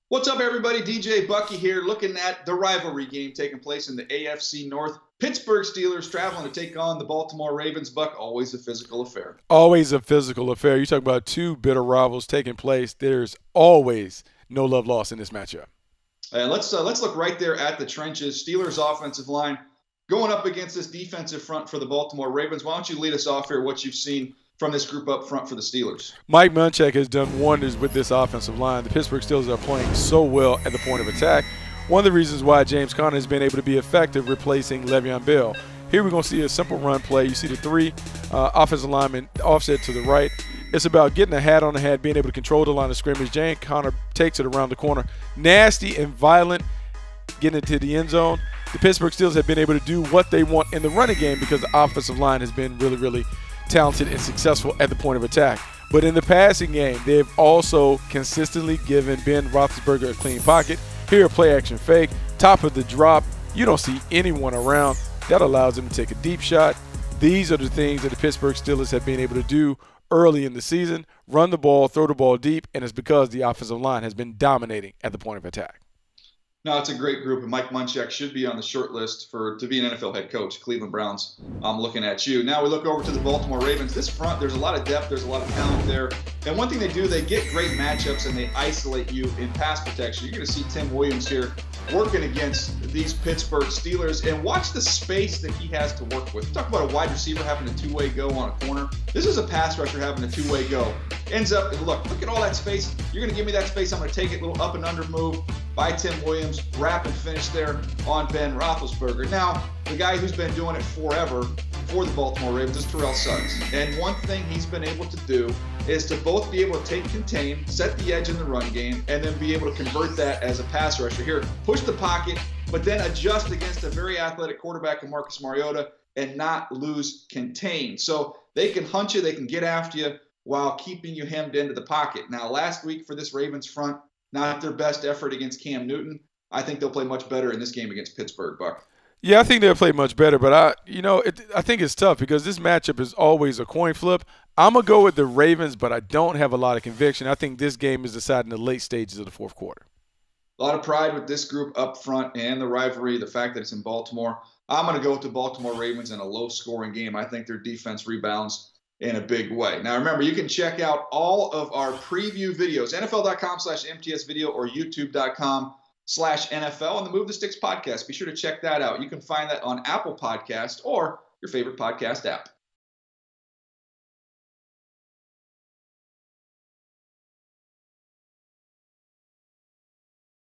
What's up, everybody? DJ Bucky here, looking at the rivalry game taking place in the AFC North. Pittsburgh Steelers traveling to take on the Baltimore Ravens. Buck, always a physical affair. Always a physical affair. You talk about two bitter rivals taking place. There's always no love lost in this matchup. And let's look right there at the trenches. Steelers offensive line going up against this defensive front for the Baltimore Ravens. Why don't you lead us off here, what you've seen from this group up front for the Steelers? Mike Munchak has done wonders with this offensive line. The Pittsburgh Steelers are playing so well at the point of attack. One of the reasons why James Conner has been able to be effective replacing Le'Veon Bell. Here we're going to see a simple run play. You see the three offensive linemen offset to the right. It's about getting a hat on the hat, being able to control the line of scrimmage. James Conner takes it around the corner. Nasty and violent, getting into the end zone. The Pittsburgh Steelers have been able to do what they want in the running game because the offensive line has been really talented and successful at the point of attack. But in the passing game, they've also consistently given Ben Roethlisberger a clean pocket. Here, a play-action fake, top of the drop. You don't see anyone around. That allows them to take a deep shot. These are the things that the Pittsburgh Steelers have been able to do early in the season, run the ball, throw the ball deep, and it's because the offensive line has been dominating at the point of attack. No, it's a great group, and Mike Munchak should be on the short list to be an NFL head coach. Cleveland Browns, I'm looking at you. Now we look over to the Baltimore Ravens. This front, there's a lot of depth, there's a lot of talent there. And one thing they do, they get great matchups and they isolate you in pass protection. You're going to see Tim Williams here working against these Pittsburgh Steelers, and watch the space that he has to work with. Talk about a wide receiver having a two-way go on a corner. This is a pass rusher having a two-way go. Ends up, look at all that space. You're going to give me that space. I'm going to take it, little up and under move by Tim Williams, wrap and finish there on Ben Roethlisberger. Now, the guy who's been doing it forever for the Baltimore Ravens is Terrell Suggs. And one thing he's been able to do is to both be able to take contain, set the edge in the run game, and then be able to convert that as a pass rusher. Here, push the pocket, but then adjust against a very athletic quarterback in Marcus Mariota and not lose contain. So they can hunt you, they can get after you while keeping you hemmed into the pocket. Now, last week for this Ravens front, not their best effort against Cam Newton. I think they'll play much better in this game against Pittsburgh, Buck. Yeah, I think they'll play much better, but I think it's tough because this matchup is always a coin flip. I'm going to go with the Ravens, but I don't have a lot of conviction. I think this game is decided in the late stages of the fourth quarter. A lot of pride with this group up front and the rivalry, the fact that it's in Baltimore. I'm going to go with the Baltimore Ravens in a low-scoring game. I think their defense rebounds in a big way. Now, remember, you can check out all of our preview videos, NFL.com/MTS video or YouTube.com/NFL, and the Move the Sticks podcast. Be sure to check that out. You can find that on Apple Podcast or your favorite podcast app.